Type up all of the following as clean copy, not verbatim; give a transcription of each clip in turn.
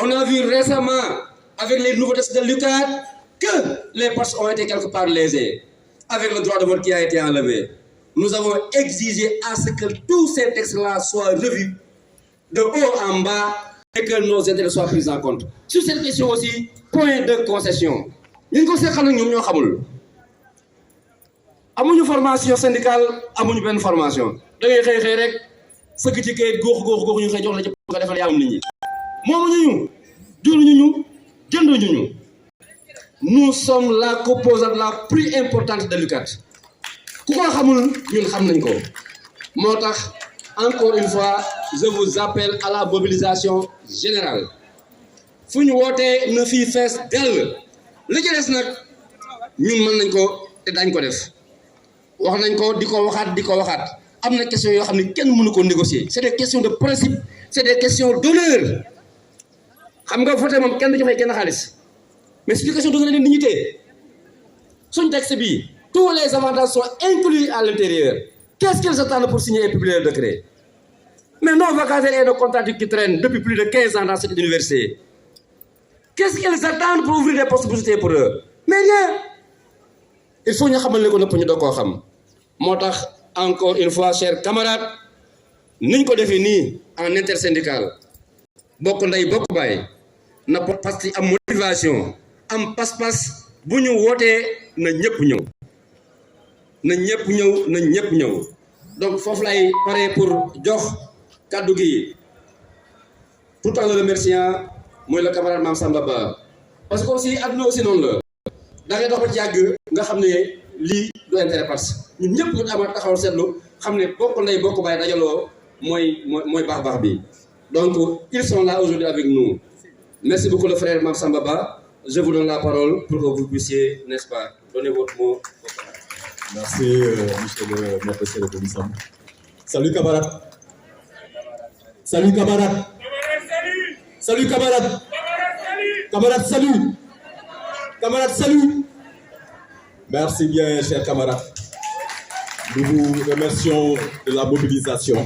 On a vu récemment, avec les nouveaux textes de l'UCAD, que les postes ont été quelque part lésés, avec le droit de vote qui a été enlevé. Nous avons exigé à ce que tous ces textes-là soient revus de haut en bas et que nos intérêts soient pris en compte. Sur cette question aussi, point de concession. Nous avons une formation syndicale, amuñu benn formation. Da ngay xëy rek sëkk ci kayit góox ñu xëy jox la ci ko defal yaam nit ñi. Moomuñu ñu, jënduñu ñu. Nous sommes la composante la plus importante de l'UCAD. Ku ko xamul ñun xam nañ ko. Moo tax encore une fois, je vous appelle à la mobilisation générale. Fu ñu wootee na fii fees dell. Li ci des nag ñun mën nañ ko te dañ ko def. Wax nañ ko di ko waxaat am na question yoo xam ne kenn mënu ko négocier c'est des questions de principe c'est des questions d'honneur xam nga voté moom kenn du joxe kenn xaalis mais c'est une question d'honneur et de dignité suñ texte bi tous les avantages sont inclus à l'intérieur. Qu'est-ce qu'ils attendent pour signer et publier le décret? Mais nos vacataires et nos contractuels qui traînent depuis plus de 15 ans dans cette université, qu'est-ce qu'ils attendent pour ouvrir des postes budgétaires pour eux? Mais rien. Il faut ñu xamal ne ko nëpp ñu doog koo xam moo tax encore une fois chers camarades niñ ko defee nii en intersyndical bokk ndey bokk baay na pas ci am motivation am pas-pas bu ñu wootee na ñëpp ñëw donc foofu lay pare pour jox kàddu gi tout en le remerciant mooy le camarade Mame Samba Ba parce que aussi àdduna aussi noonu la da ngay dox ba ci yàgg nga xam ne lii du intérêt parce que ñun ñëpp ñu amaat taxawal seetlu xam ne bokk ndey bokk baay dajaloo mooy baax bi donc ils sont là aujourd'hui avec nous. Merci beaucoup le frère Mame Samba Ba. Je vous donne la parole pour que vous puissiez, n'est-ce pas, donner votre mot. Merci, monsieur le maître de commission. Salut camarades. Salut camarades. Salut camarades. Camarades, salut. Camarades, salut. Merci bien, chers camarades. Nous vous remercions de la mobilisation.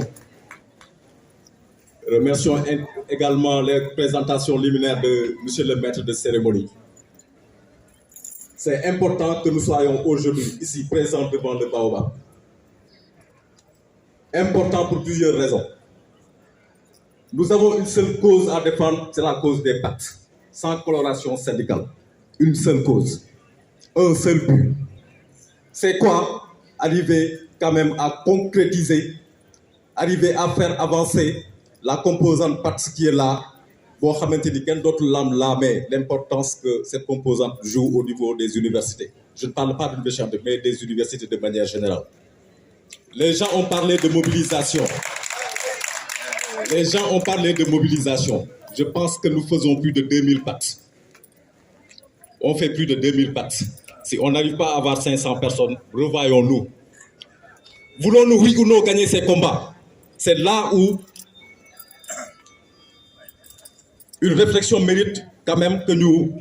Remercions également les présentations liminaires de monsieur le maître de cérémonie. C'est important que nous soyons aujourd'hui ici présents devant le Baobab. Important pour plusieurs raisons. Nous avons une seule cause à défendre, c'est la cause des pactes, sans coloration syndicale. Une seule cause, un seul but. C'est quoi? Arriver quand même à concrétiser, arriver à faire avancer la composante PATS qui est là, pour mais l'importance que cette composante joue au niveau des universités. Je ne parle pas d'université, mais des universités de manière générale. Les gens ont parlé de mobilisation. Les gens ont parlé de mobilisation. Je pense que nous faisons plus de 2000 PATS. On fait plus de 2000 PATS. Si on n'arrive pas à avoir 500 personnes, revoyons-nous. Voulons-nous, oui ou non, gagner ces combats? C'est là où une réflexion mérite quand même que nous...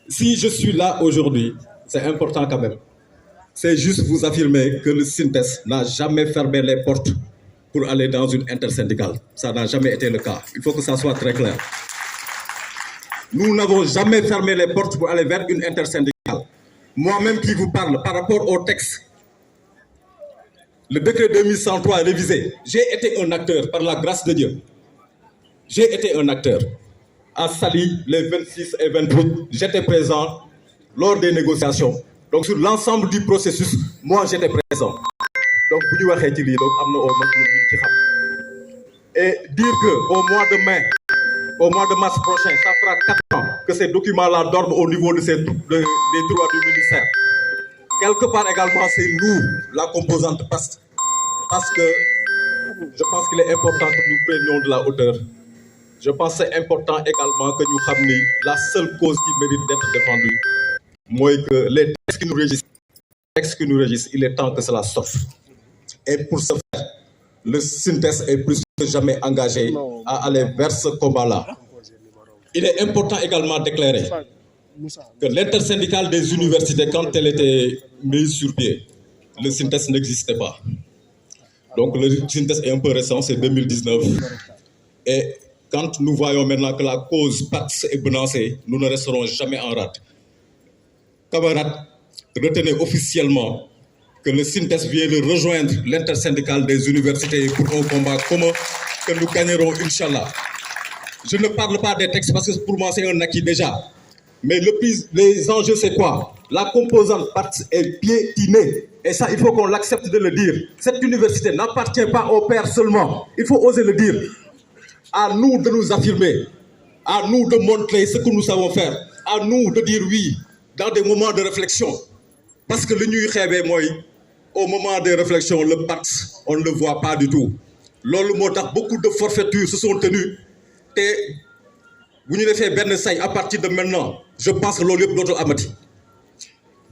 Si je suis là aujourd'hui, c'est important quand même. C'est juste vous affirmer que le SYNTES n'a jamais fermé les portes pour aller dans une intersyndicale. Ça n'a jamais été le cas. Il faut que ça soit très clair. Nous n'avons jamais fermé les portes pour aller vers une intersyndicale. Moi-même qui vous parle par rapport au texte, le décret 2103 révisé, j'ai été un acteur par la grâce de Dieu. J'ai été un acteur. À Sali, les 26 et 28, j'étais présent lors des négociations. Donc sur l'ensemble du processus, moi j'étais présent. Donc, et dire qu'au mois de mai, au mois de mars prochain, ça fera 4 ans que ces documents-là dorment au niveau de des droits du ministère. Quelque part également, c'est nous, la composante PAST. Parce que je pense qu'il est important que nous prenions de la hauteur. Je pense que c'est important également que nous sachions la seule cause qui mérite d'être défendue. Moi, que les textes qui nous régissent, il est temps que cela sorte. Et pour ce faire, le SYNTES est plus que jamais engagé à aller vers ce combat-là. Il est important également d'éclairer que l'intersyndicale des universités, quand elle était mise sur pied, le SYNTES n'existait pas. Donc le SYNTES est un peu récent, c'est 2019. Et quand nous voyons maintenant que la cause PATS est menacée, nous ne resterons jamais en rade. Camarades, retenez officiellement que le SYNTES vient de rejoindre l'intersyndicale des universités pour un combat commun que nous gagnerons, Inch'Allah. Je ne parle pas des textes parce que pour moi c'est un acquis déjà. Mais les enjeux c'est quoi? La composante PATS est piétinée. Et ça, il faut qu'on l'accepte de le dire. Cette université n'appartient pas aux pairs seulement. Il faut oser le dire. À nous de nous affirmer. À nous de montrer ce que nous savons faire. À nous de dire oui dans des moments de réflexion. Parce que le ñuy xeebee mooy au moment des réflexions, le PATS, on ne le voit pas du tout. Loolu moo tax beaucoup de forfaitures se sont tenues. Et bu ñu defee benn say à partir de maintenant, je pense que loolu yëpp dootul amati.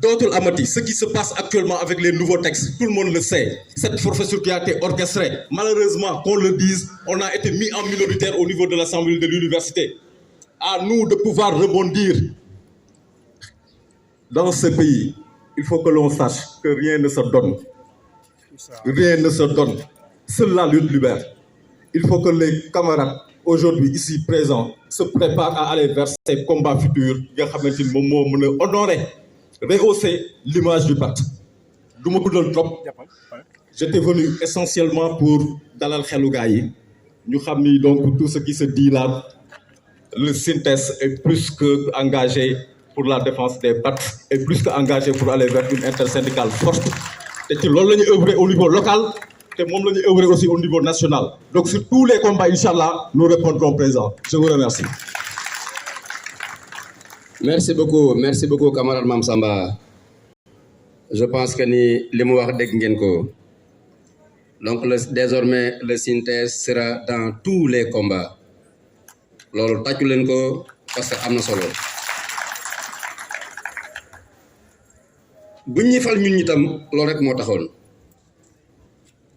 Dootul amati, ce qui se passe actuellement avec les nouveaux textes, tout le monde le sait. Cette forfaiture qui a été orchestrée, malheureusement, qu'on le dise, on a été mis en minoritaire au niveau de l'Assemblée de l'université. À nous de pouvoir rebondir. Dans ce pays, il faut que l'on sache que rien ne se donne. Rien ne se donne. Seule la lutte libère. Il faut que les camarades, aujourd'hui ici présents, se préparent à aller vers ces combats futurs. Honorer, rehausser l'image du PATS. J'étais venu essentiellement pour dalal xelu gaay yi. Ñu xam ni donc tout ce qui se dit là, le SYNTES est plus que engagé pour la défense des PATS et plus qu'engagé pour aller vers une intersyndicale forte. Et ci loolu la ñu œuvrer au niveau local te moom la ñu œuvrer aussi au niveau national. Donc sur tous les combats, Inch'Allah, nous répondrons présents. Je vous remercie. Merci beaucoup camarade Mame Samba. Je pense que ni li mu wax dégg ngeen ko. Donc désormais le SYNTES sera dans tous les combats. Loolu tàccu leen ko parce que am na solo. buñ ñi fal ñun ñitam loolu rek moo taxoon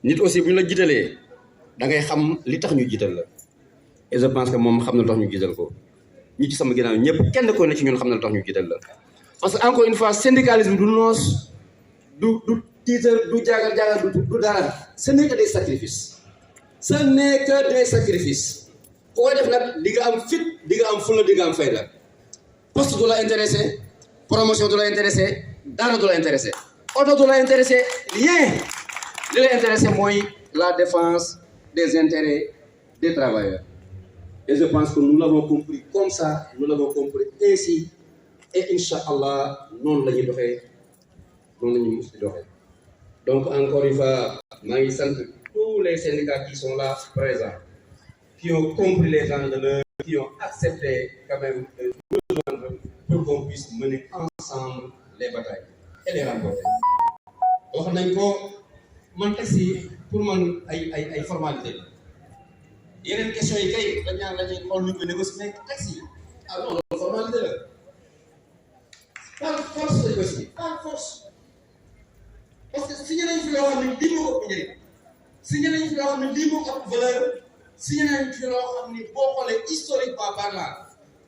nit aussi buñ la jiitalee da ngay xam li tax ñu jiital la et je pense que moom xam na lu tax ñu jiital ko ñi ci sama ginnaaw ñëpp kenn ko ne ci ñun xam na lu tax ñu jiital la parce que encore une fois syndicalisme du noos du tiitar du jaagar du dara ce n'est que des sacrifices ku koy def nag di nga am fit di nga am fulla di nga am fayda poste du la intéressé promotion du la intéressé dara du la intéressé oto du la intéressé rien li la intéressé mooy la défense des intérêts des travailleurs et je pense que nous l'avons compris comme ça nous l'avons compris ainsi et Inch'Allah noonu la ñuy doxee noonu la ñuy mus di doxee donc encore une fois maa ngi sant tous les syndicats qui sont là présents qui ont compris les enjeux, qui ont accepté quand même de nous rejoindre pour qu'on puisse mener ensemble les batailles et les remporter. wax nañ ko man taxi pour man ay formalité yeneen question yi kay dañ naan la ñuy xool ñu koy négocier mais taxi non loolu formalité la par force lañ ko signé par force parce que signé nañ fi loo xam ne lii moo ëpp njëriñ signé nañ fi loo xam ne lii moo ëpp valeur signé nañ fi loo xam ni boo xoolee historiquement parlant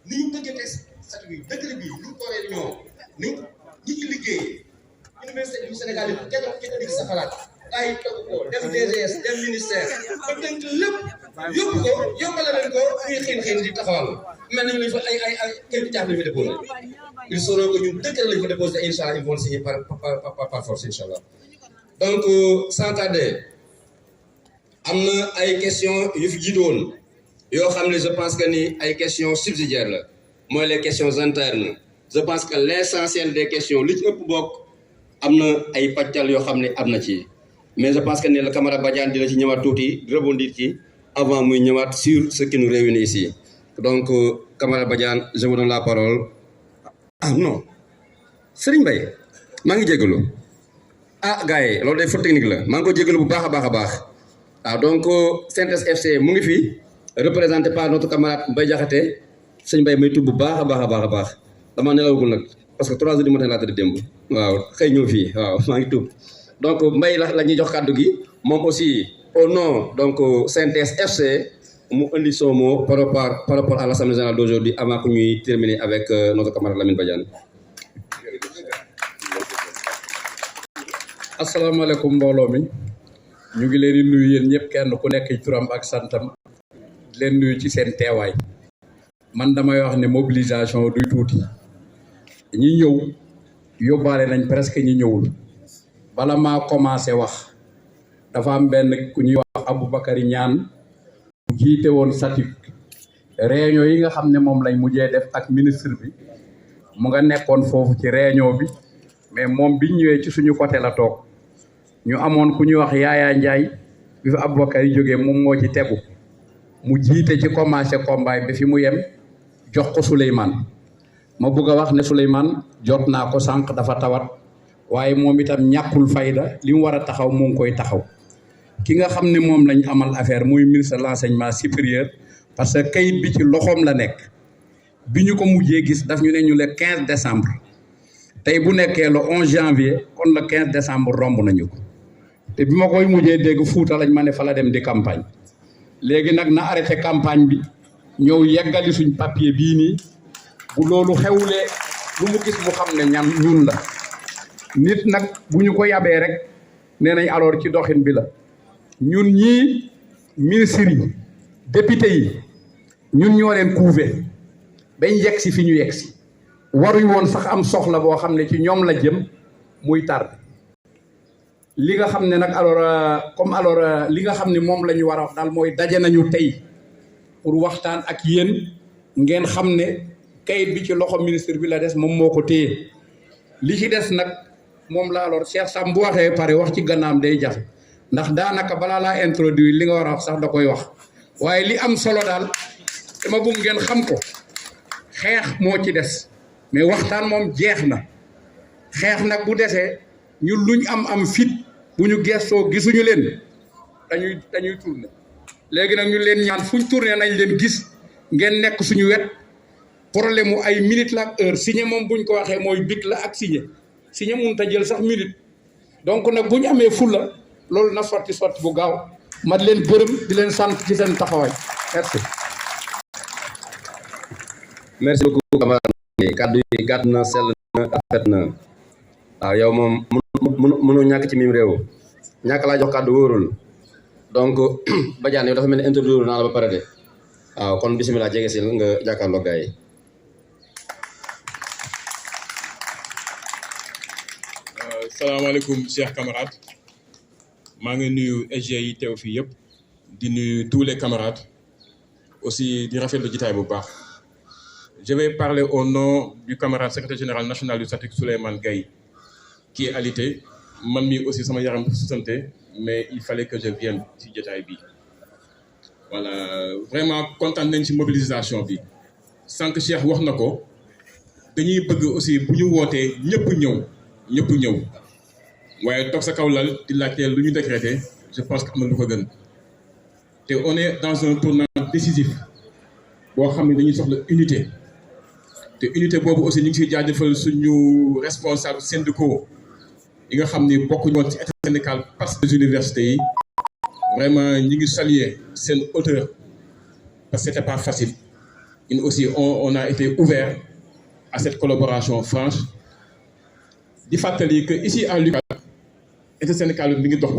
ni ñu tëggee texte statut bi décret bi ñu ko réunion ni ñi ci liggéey université du Sénégal yi kenn dig sa xalaat ay togg ko dem DGS dem ministère ba tënk lépp yóbbu ko yóbbale leen ko ñuy xiin di taxawal mel nañu lañ fa ay kenn caaf lañ fa déposé ils sauront que ñun décret lañ fa déposé incha allah ils vont signer par force incha allah donc sans tarder am na ay questions yu fi jiitoon yoo xam ne je pense que ni ay questions subsidiaires la mooy les questions internes je pense que l'essentiel des questions li ci ëpp bokk am na ay pàccal yoo xam ne am na ci mais je pense que ne le camarade Badiane dina ci ñëwaat tuuti rebondir ci avant muy ñëwaat sur ce qui nous réunit ici donc camarade Badiane je vous donne la parole. Ah non Serigne Mbaye maa ngi jégalu gars yi loolu day faute technique la maa ngi ko jégalu bu baax a baax. Donc SYNTES FC mu ngi fi représenté par notre camarade Mbaye Diakhaté sëñ Mbaye may tudd bu baax a baax dama nelawagul nag parce que 3 heures du matin laa tëdd démb waaw xëy ñëw fii waaw maa ngi tudd donc Mbaye la ñuy jox kàddu gi moom aussi au nom donc SYNTES FC mu indi son mot par rapport à l'Assemblée générale d'aujourd'hui avant que ñuy terminer avec notre camarade Lamine Badiane. Asalaamaaleykum mbooloo mi ñu ngi leen di nuyu yéen ñëpp kenn ku nekk ci turam ak santam di leen nuyu ci seen teewaay man damay wax ne mobilisation duy tuuti ñi ñëw yóbbaale nañ presque ñi ñëwul bala maa commencé wax dafa am benn ku ñuy wax Aboubacary Niane bu jiite woon SATIC réunion yi nga xam ne moom lañ mujjee def ak ministre bi mu nga nekkoon foofu ci réunion bi mais moom biñ ñëwee ci suñu côté la toog ñu amoon ku ñuy wax Yaaya Ndiaye bi fa Aboubacary jógee moom moo ci tegu mu jiite ci commencé combat bi fi mu yem jox ko Souleymane ma bëgg a wax ne Souleymane jot naa ko sànq dafa tawat waaye moom itam ñàkkul fayda li mu war a taxaw mu ngi koy taxaw ki nga xam ne moom lañ amal affaire muy ministre de l'enseignement supérieur parce que kayit bi ci loxoom la nekk bi ñu ko mujjee gis daf ñu ne ñu le 15 décembre tey bu nekkee le 11 janvier kon le 15 décembre romb nañu ko te bi ma koy mujjee dégg Fuuta lañ ma ne fa la dem di campagne léegi nag na arrêté campagne bi ñëw yeggali suñ papier bii nii bu loolu xewlee lu mu gis mu xam ne ñun la nit nag bu ñu ko yabee rek nee nañ alors ci doxin bi la ñun ñii ministres yi député yi ñun ñoo leen couvé bañ yegg si fi ñu yegg si waruñ woon sax am soxla boo xam ne ci ñoom la jëm muy tardé li nga xam ne nag alors li nga xam ne moom la ñu war a wax daal mooy daje nañu tey pour waxtaan ak yéen ngeen xam ne kayit bi ci loxo ministre bi la des moom moo ko téye li ci des nag moom la alors Cheikh Sam bu waxee pare wax ci gannaam day jafe ndax daanaka balaa laa introduire li nga war a wax sax da koy wax waaye li am solo daal dama bëgg ngeen xam ko xeex moo ci des mais waxtaan moom jeex na xeex nag bu desee ñun luñ am fit bu ñu gestoo gisuñu leen dañuy tourner léegi nag ñu leen ñaan fuñ tourner nañ leen gis ngeen nekk suñu wet problème mu ay minute la ak heure signé moom buñ ko waxee mooy big la ak signé mënut a jël sax minute donc nag bu ñu amee fulla loolu na sotti bu gaaw ma di leen gërëm di leen sant ci seen taxawaay merci. merci beaucoup camarade kaddu yi gàtt na sell na rafet na waaw yow moom mënoo ñàkk ci mim réew ñàkk laa jox kaddu wóorul donc Badiane yow dafa mel ni introduire naa la ba pare de waaw kon bisimilah jege si nga jàkkaarloo gars yi. salaamaaleykum chers camarades maa ngi nuyu SG yi teew fii yëpp di nuyu tous les camarades aussi di rafetlu jitaay bu baax je vais parler au nom du camarade secrétaire général national du SATIC Souleymane Gaye qui est alité man mi aussi sama yaram dafa susante mais il fallait que je vienne ci jitaay bi voilà vraiment kontaan nañ ci mobilisation bi sànq Cheikh wax na ko dañuy bëgg aussi bu ñu wootee ñëpp ñëw waaye toog sa kaw lal di laajteel lu ñu décrété je pense que am na lu ko gën te on est dans un tournant décisif boo xam ne dañuy soxla unité te unité boobu aussi ñu ngi siy jaajëfal suñu responsable syndicaux yi nga xam ni bokkuñu woon ci état syndical parce que les universités yi vraiment ñi ngi saluer seen hauteur parce que c'était pas facile ñun aussi on a été ouvert à cette collaboration franche di fàttali que ici à l'UCAD état syndical bi mi ngi dox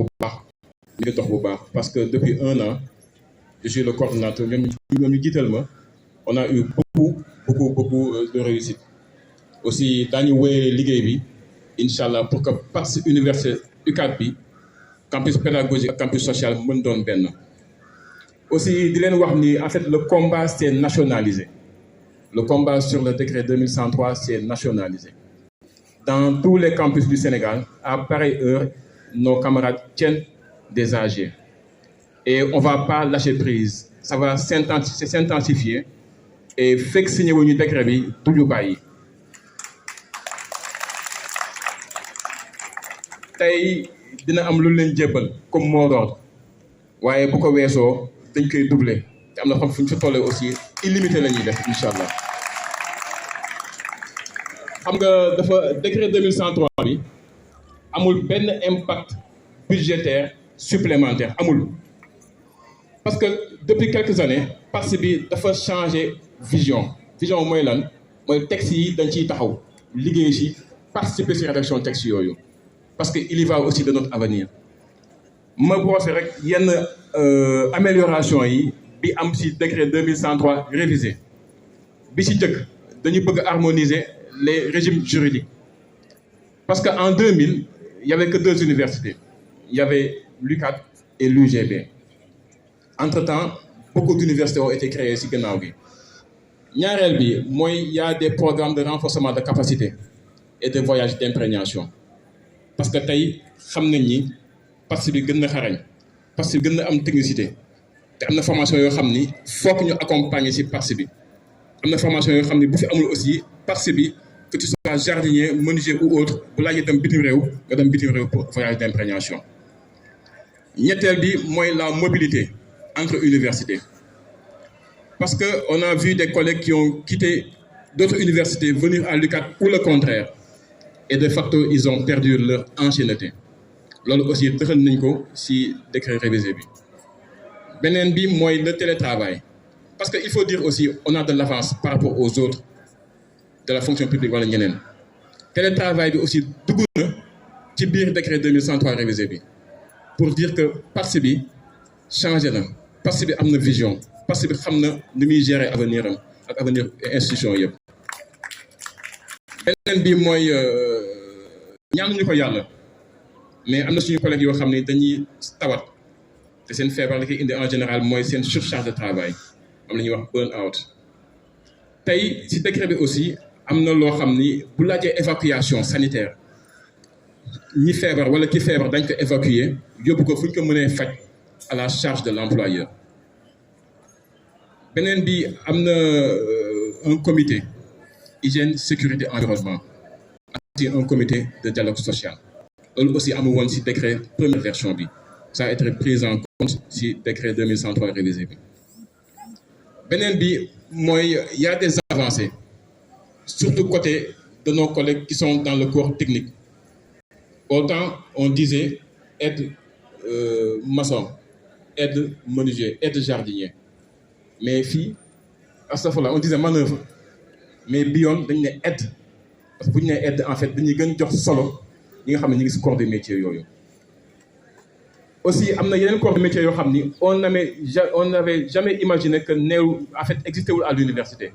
bu baax parce que depuis 1 an je suis le coordonnateur ñoom ñu jiital ma on a eu beaucoup de réussite aussi daañu wéyee liggéey bi incha allah pour que partie université UCAD bi campus pédagogique ak campus social mën doon benn aussi di leen wax ni en fait le combat c'est nationalisé le combat sur le décret 2103 c'est nationalisé dans tous les campus du Sénégal à pareille heure nos camarades tiennent des AG et on va pas lâcher prise ça va s'intensifier et fekk signé wu ñu décret bi duñu bàyyi tey dina am lu leen jébbal comme mot d'ordre waaye bu ko weesoo dañ koy doubler te am na xam fu ñu fa tollee aussi illimité la ñuy def incha allah xam nga dafa décret 2103 bi amul benn impact budgétaire supplémentaire amul parce que depuis quelques années parti bi dafa changer vision mooy lan mooy texte yi dañ ciy taxaw liggéey ci participer ci rédaction texte yooyu parce que il y va aussi de notre avenir ma brossé rek yenn amélioration yi bi am ci décret 2103 révisé bi ci jëkk dañu bëgg harmoniser les régimes juridiques parce que en 2000 il y avait que 2 universités il y avait l'UCAD et l'UGB entre-temps beaucoup d'universités ont été créées ci gannaaw gi ñaareel bi mooy il y a des programmes de renforcement de capacité et de voyage d'imprégnation parce que tey xam nañ ni parti bi gën na xarañ parti bi gën na am technicité te am na formation yoo xam ni foog ñu accompagner ci parti bi am na formation yoo xam ni bu fi amul aussi parti bi que tu sois jardinier menuisier ou autre bu laajee dem bitim réew nga dem bitim réew pour voyage d'imprégnation ñetteel bi mooy la mobilité entre universités parce que on a vu des collègues qui ont quitté d'autres universités venir à l'UCAD ou le contraire et de facto ils ont perdu leur ancienneté loolu aussi dëxal nañ ko ci décret révisé bi beneen bi mooy le télétravail parce que il faut dire aussi on a de l'avance par rapport aux autres de la fonction publique wala ñeneen télétravail bi aussi dugg na ci biir décret 2103 révisé bi pour dire que parti bi changé na parti bi am na vision parti bi xam na ni muy gérer avenir am ak avenir institution yëpp beneen bi mooy ñaanuñu ko yàlla mais am na suñu collègues yoo xam ne dañuy tawat te seen feebar li koy indi en général mooy seen surcharge de travail am la ñuy wax burn out tey ci décret bi aussi am na loo xam ni bu laajee évacuation sanitaire ñi feebar wala ki feebar dañ ko évacuer yóbbu ko fu ñu ko mënee faj à la charge de l'employeur beneen bi am na un comité hygiène sécurité environnement aussi un comité de dialogue social loolu aussi amul woon ci décret première version bi ça a été pris en compte ci décret 2103 révisé bi beneen bi mooy il y a des avancées surtout côté de nos collègues qui sont dans le corps technique autant on disait aide maçon aide menuisier aide jardinier mais fii astafurlah on disait manœuvre mais bi yoon dañ ne aide parce que bu ñu nee aide en fait dañuy gën jox solo ñi nga xam ne ñu ngi ci corps de métier yooyu aussi am na yeneen corps de métier yoo xam ni on n'avait jamais imaginé que néew en fait existé wul à l'université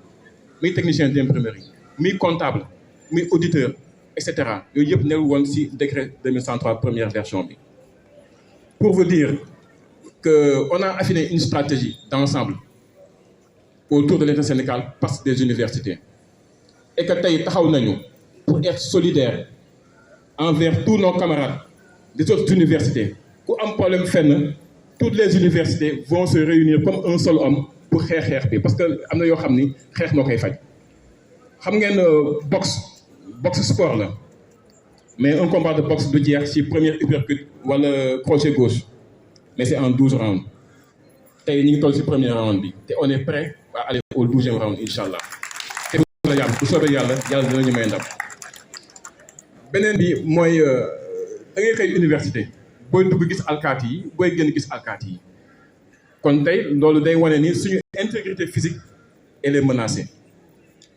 muy technicien d'imprimerie muy comptable muy auditeur et cetera yooyu yëpp neewul woon ci décret 2103 première version bi pour vous dire que on a affiné une stratégie d'ensemble autour de l'intersyndicale parce des universités et que tey taxaw nañu pour être solidaire envers tous nos camarades des autres universités ku am problème fenn toutes les universités vont se réunir comme un seul homme pour xeex bi parce que am na yoo xam ni xeex moo koy faj xam ngeen boxe sport la mais un combat de boxe du jeex ci première uppercut wala crochet gauche mais c'est en 12 rounds tey ñu ngi toll ci premier round bi te on est prêt à aller au 12e round incha allah te bu soobee yàlla dinañu may ndam beneen bi mooy da ngay xëy université booy dugg gis alkaati yi booy génn gis alkaati yi kon tey loolu day wane ni suñu intégrité physique elle est menacée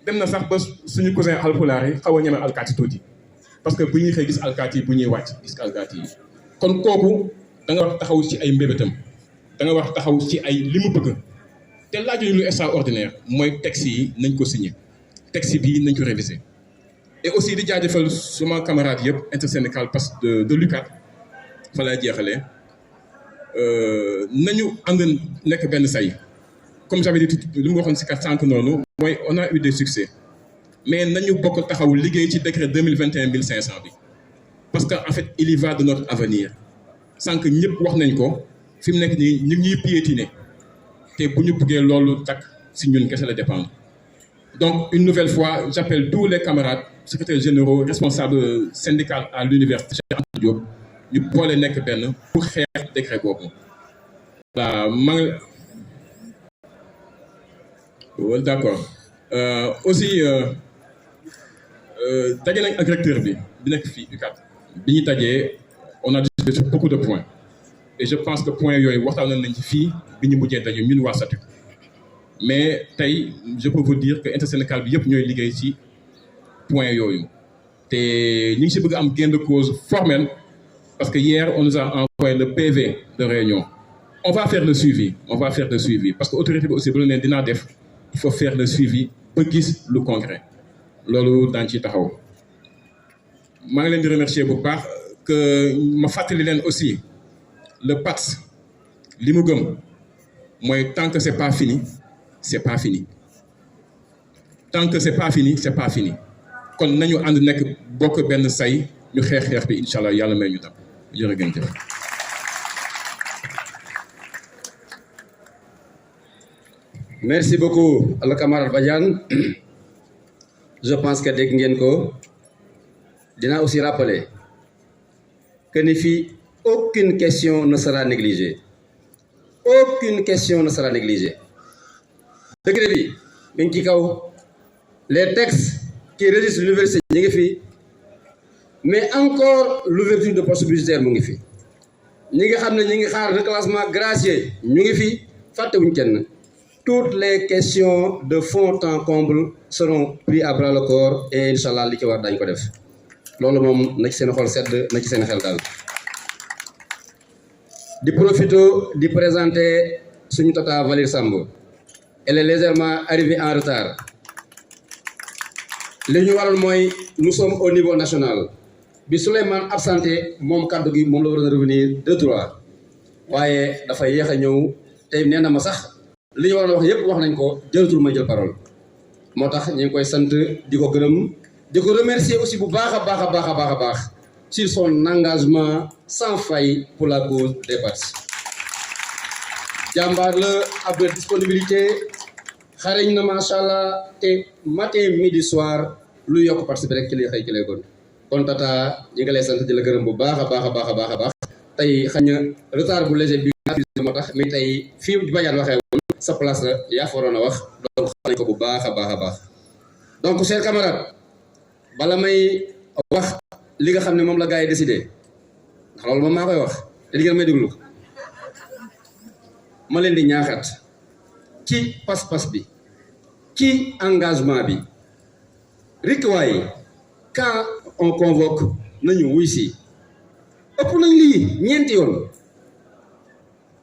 dem na sax ba suñu cousin alpulaar yi xaw a ñeme alkaati tuuti parce que bu ñuy xëy gis alkaati yi bu ñuy wàcc gis alkaati yi kon kooku da nga wax taxaw ci ay mbébétam da nga wax taxaw ci ay li mu bëgg te laajuñu lu extraordinaire mooy texte yi nañ ko signé texte bi nañ ko réviser et aussi di jaajëfal suma camarades yëpp intersyndical parce que de l'UCAD fa lay jeexalee nañu ànd nekk benn say comme j'avais dit li mu waxoon ci kat sànq noonu mooy on a eu des succès mais nañu bokk taxaw liggéey ci décret 2021-1500 bi parce que en fait il y va de notre avenir sànq ñëpp wax nañ ko fi mu nekk nii ñu ngi ñuy piétiner te bu ñu bëggee loolu takk ci ñun kese la dépendre donc une nouvelle fois j'appelle tous les camarades secrétaires généraux responsables syndicaux à l'université Cheikh Anta Diop ñu boole nekk benn pour xeex décret boobu voilà d'accord aussi daje nañ ak recteur bi nekk fii UCAD bi ñu dajee on a discuté sur beaucoup de points et je pense que points yooyu waxtaan nañ ci fii bi ñu mujjee daje ñun waa SATU mais tey je peux vous dire que intersyndical bi yëpp ñooy liggéey ci points yooyu te ñu ngi si bëgg am gain de cause formel parce que hier on nous a envoyé le PV de réunion on va faire le suivi parce que autorité bi aussi bu la nee dinaa def il faut faire le suivi ba gis lu concret loolu daañu ci taxaw maa ngi leen di remercier bu baax que ma fàttali leen aussi le PATS li mu gëm mooy tant que c'est pas fini c'est pas fini tant que c'est pas fini c'est pas fini kon nañu ànd nekk bokk benn say ñu xeex bi incha allah yàlla may ñu tam jërëjëf. Merci beaucoup le camarade Badiane. Je pense que dégg ngeen ko dinaa aussi rappeler que ni fii aucune question ne sera négligée aucune question ne sera négligée. Décret bi mi ngi ci kaw les textes qui régissent l'université ñu ngi fi mais encore l'ouverture de poste budgétaire mu ngi fi ñi nga xam ne ñi ngi xaar reclassement gracieux ñu ngi fi fàttewuñ kenn. Toutes les questions de fond en comble seront prises à bras le corps et inchallah li ci war dañ ko def loolu moom na ci seen xol sedd na ci seen xel daal. di profito di présenter suñu tata Valir Samb. Elle est légèrement arrivée en retard. li ñu waral mooy nous sommes au niveau national bi Souleymane absenté moom kàddu gi moom la war a revenir de droit waaye dafa yéex a ñëw tey nee na ma sax. li ñu war a wax yëpp wax nañ ko jëlatul may jël parole moo tax ñu ngi koy sant di ko gërëm di ko remercier aussi bu baax a baax sur son engagement sans faille pour la cause des PATS. jàmbaar la ab de disponibilité xarañ na macha allah te matin midi soir lu yokk participer rek ci lay xëy ci lay kon tata ñi nga lay sant di la gërëm bu baax a baax tey xañ na retard bu léger bi moo tax mais tey fii Badiane waxee sa place la yaa fa waroon a wax donc xam nañ ko bu baax a baax donc chers camarades bala may wax li nga xam ne moom la gars yi décidé ndax loolu moom maa koy wax te di ngeen may déglu ma leen di ñaaxaat ci pas-pas bi ci engagement bi rek waaye quand on convoque nañu wuy si ëpp nañ lii ñeenti yoon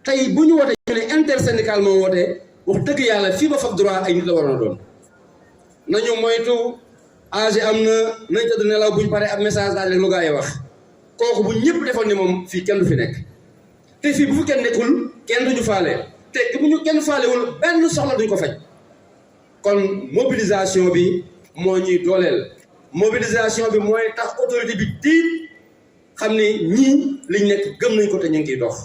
tey bu ñu wootee ñu ne intersyndical moo woote wax dëgg yàlla fii ba fag droit ay nit la waroon a doon nañu moytu âge am na nañ tëdd nelaw buñ paree ab message daal rek lu gaa yi wax kooku bu ñëpp defoon ni moom fii kenn du fi nekk te fii bu fi kenn nekkul kenn duñu faale te bu ñu kenn faalewul benn soxla duñ ko faj kon mobilisation bi moo ñuy dooleel mobilisation bi mooy tax autorité bi tiit xam ne ñii liñ nekk gëm nañ ko te ñu ngi ciy dox.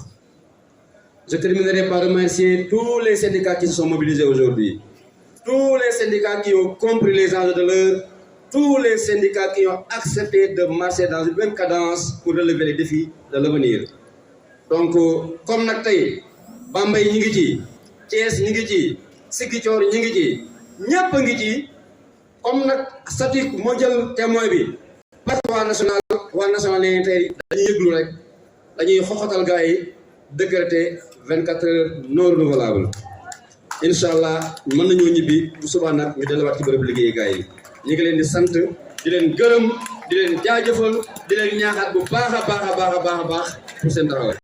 Je terminerai par remercier tous les syndicats qui se sont mobilisés aujourd'hui, tous les syndicats qui ont compris les enjeux de l'heure, tous les syndicats qui ont accepté de marcher dans une même cadence pour relever les défis de l'avenir. Donc, comme nag tey Bambey ñi ngi ci, Thiès ñi ngi ci, Ziguinchor ñi ngi ci, ñëpp a ngi ci, comme nag statut moo jël témoin bi. parce que waa national yi tey dañuy yëglu rek dañuy xoxatal gars yi décréter 24 heures non renouvelables incha allah mën nañoo ñibbi bu subaa nag ñu delluwaat ci bërëb liggéey gars yi ñu ngi leen di sant di leen gërëm di leen jaajëfal di leen ñaaxaat bu baax a baax pour seen taxawaay.